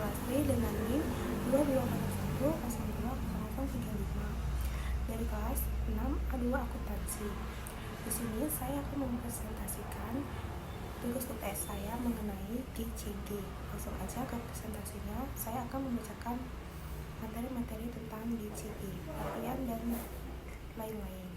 Lasri dengan NIM 2201020035 dari kelas 6 A2 Akuntansi. Di sini saya akan mempresentasikan tugas UTS saya mengenai GCG. Langsung aja ke presentasinya. Saya akan membacakan materi-materi tentang GCG, artian dan lain-lain.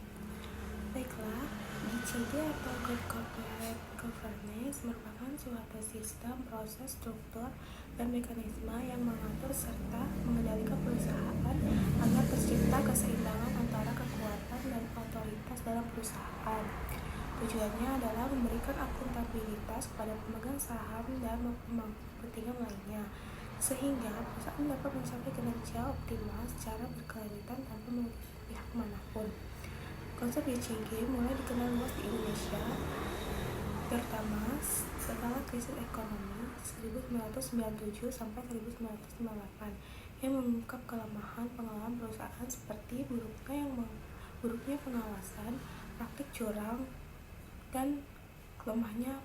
Baiklah, GCG atau Good Corporate Governance merupakan suatu sistem, proses, struktur, dan mekanisme yang mengatur serta mengendalikan perusahaan agar tercipta keseimbangan antara kekuatan dan otoritas dalam perusahaan. Tujuannya adalah memberikan akuntabilitas kepada pemegang saham dan pemangku kepentingan lainnya, sehingga perusahaan dapat mencapai kinerja optimal secara berkelanjutan tanpa merugikan pihak manapun. Konsep GCG mulai dikenal luas di Indonesia, terutama setelah krisis ekonomi 1997 sampai 1998 yang mengungkap kelemahan pengelolaan perusahaan seperti buruknya pengawasan, praktik curang, dan lemahnya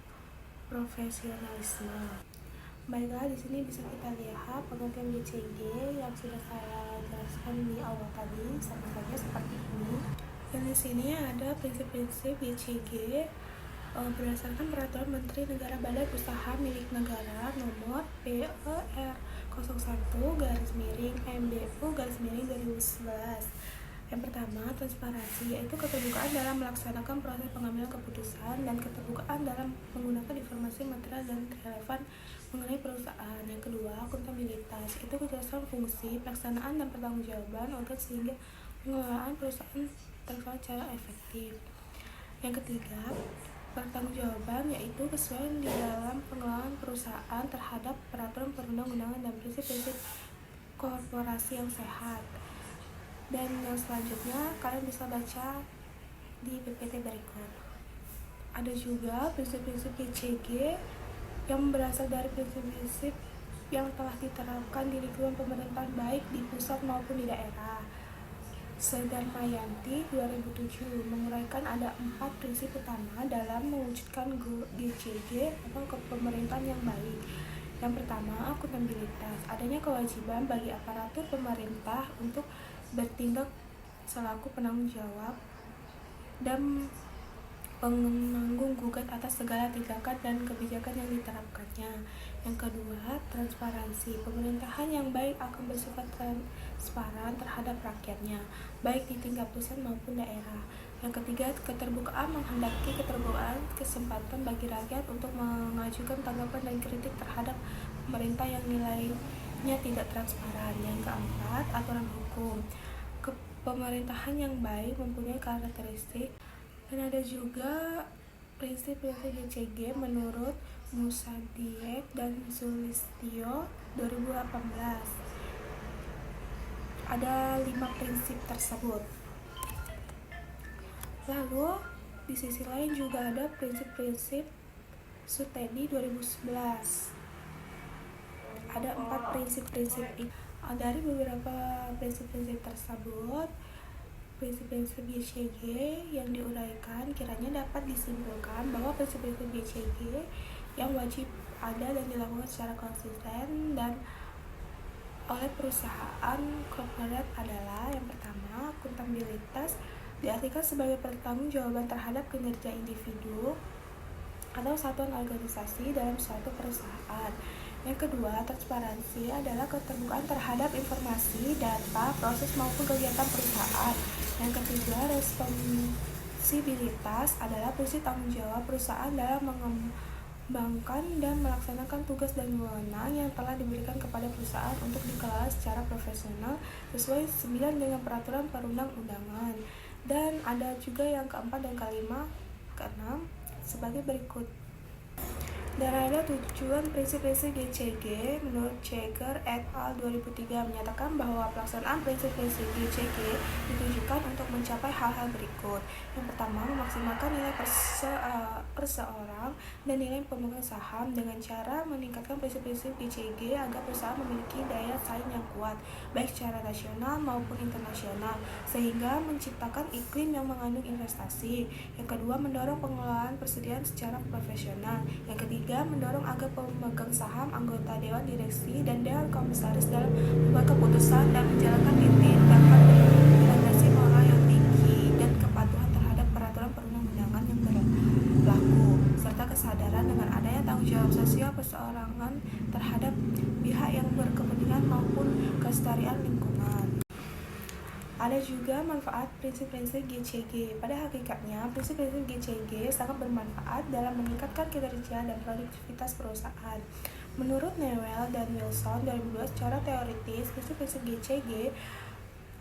profesionalisme. Baiklah, di sini bisa kita lihat pengertian GCG yang sudah saya jelaskan di awal tadi, sama saja seperti ini. Dan di sini ada prinsip-prinsip GCG berdasarkan Peraturan Menteri Negara Badan Usaha Milik Negara Nomor PER01-MBU-2011. Yang pertama, transparansi, yaitu keterbukaan dalam melaksanakan proses pengambilan keputusan dan keterbukaan dalam menggunakan informasi material dan relevan mengenai perusahaan. Yang kedua, akuntabilitas, itu kejelasan fungsi, pelaksanaan dan pertanggungjawaban untuk sehingga pengelolaan perusahaan terlaksana secara efektif. Yang ketiga, pertanggungjawaban, yaitu kesesuaian di dalam pengelolaan perusahaan terhadap peraturan perundang-undangan dan prinsip-prinsip korporasi yang sehat. Dan yang selanjutnya kalian bisa baca di PPT berikut. Ada juga prinsip-prinsip GCG yang berasal dari prinsip-prinsip yang telah diterapkan di lingkungan pemerintahan baik di pusat maupun di daerah. Sedarmayanti 2007 menguraikan ada 4 prinsip utama dalam mewujudkan GCG atau kepemerintahan yang baik. Yang pertama, akuntabilitas, adanya kewajiban bagi aparatur pemerintah untuk bertindak selaku penanggung jawab dan penanggung gugat atas segala tindakan dan kebijakan yang diterapkannya. Yang kedua, transparansi, pemerintahan yang baik akan bersifat transparan terhadap rakyatnya, baik di tingkat pusat maupun daerah. Yang ketiga, keterbukaan, menghendaki keterbukaan kesempatan bagi rakyat untuk mengajukan tanggapan dan kritik terhadap pemerintah yang nilainya tidak transparan. Yang keempat, aturan hukum, pemerintahan yang baik mempunyai karakteristik. Dan ada juga prinsip-prinsip GCG menurut Musadiek dan Sulistyo 2018. Ada 5 prinsip tersebut. Lalu di sisi lain juga ada prinsip-prinsip Sutedi 2011. Ada 4 prinsip-prinsip itu. Dari beberapa prinsip-prinsip tersebut, prinsip-prinsip GCG yang diuraikan kiranya dapat disimpulkan bahwa prinsip-prinsip GCG yang wajib ada dan dilakukan secara konsisten dan oleh perusahaan corporate adalah: yang pertama, akuntabilitas, diartikan sebagai pertanggungjawaban terhadap kinerja individu atau satuan organisasi dalam suatu perusahaan. Yang kedua, transparansi adalah keterbukaan terhadap informasi, data, proses maupun kegiatan perusahaan. Yang ketiga, responsibilitas adalah prinsip tanggung jawab perusahaan dalam mengembangkan dan melaksanakan tugas dan wewenang yang telah diberikan kepada perusahaan untuk dikelola secara profesional sesuai dengan peraturan perundang-undangan. Dan ada juga yang keempat dan keenam sebagai berikut. Dan ada tujuan prinsip-prinsip GCG menurut Checker et al. 2003 menyatakan bahwa pelaksanaan prinsip-prinsip GCG ditujukan untuk mencapai hal-hal berikut. Yang pertama, memaksimalkan nilai perseorang dan nilai pemegang saham dengan cara meningkatkan prinsip-prinsip GCG agar perusahaan memiliki daya saing yang kuat, baik secara nasional maupun internasional, sehingga menciptakan iklim yang mengandung investasi. Yang kedua, mendorong pengelolaan persediaan secara profesional. Yang ketiga, ketiga, mendorong agar pemegang saham, anggota dewan direksi, dan dewan komisaris dalam membuat keputusan dan menjalankan tindakan berlandasi moral yang tinggi dan kepatuhan terhadap peraturan perundang-undangan yang berlaku, serta kesadaran dengan adanya tanggung jawab sosial perseorangan terhadap pihak yang berkepentingan maupun kelestarian lingkungan. Ada juga manfaat prinsip-prinsip GCG. Pada hakikatnya, prinsip-prinsip GCG sangat bermanfaat dalam meningkatkan kinerja dan produktivitas perusahaan. Menurut Newell dan Wilson 2002, secara teoritis, prinsip-prinsip GCG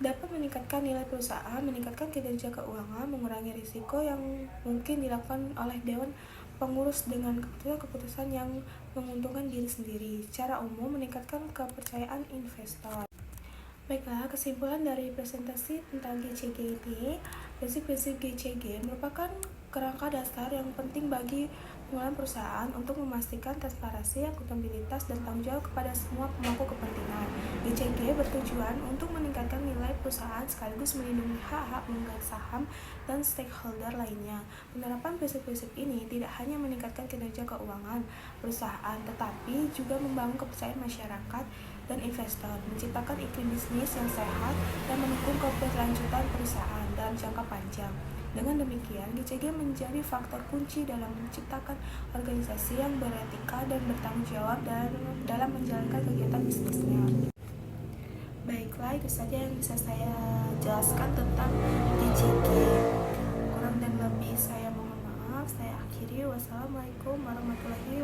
dapat meningkatkan nilai perusahaan, meningkatkan kinerja keuangan, mengurangi risiko yang mungkin dilakukan oleh dewan pengurus dengan keputusan-keputusan yang menguntungkan diri sendiri. Secara umum, meningkatkan kepercayaan investor. Baiklah, kesimpulan dari presentasi tentang GCG ini, prinsip-prinsip GCG merupakan kerangka dasar yang penting bagi pengelolaan perusahaan untuk memastikan transparansi, akuntabilitas, dan tanggung jawab kepada semua pemangku kepentingan. GCG bertujuan untuk meningkatkan nilai perusahaan sekaligus melindungi hak-hak pemegang saham dan stakeholder lainnya. Penerapan prinsip-prinsip ini tidak hanya meningkatkan kinerja keuangan perusahaan, tetapi juga membangun kepercayaan masyarakat dan investor, menciptakan iklim bisnis yang sehat, dan mendukung keberlanjutan perusahaan dalam jangka panjang. Dengan demikian, GCG menjadi faktor kunci dalam menciptakan organisasi yang beretika dan bertanggung jawab dalam menjalankan kegiatan bisnisnya. Baiklah, itu saja yang bisa saya jelaskan tentang GCG. Kurang dan lebih saya mohon maaf. Saya akhiri. Wassalamualaikum warahmatullahi wabarakatuh.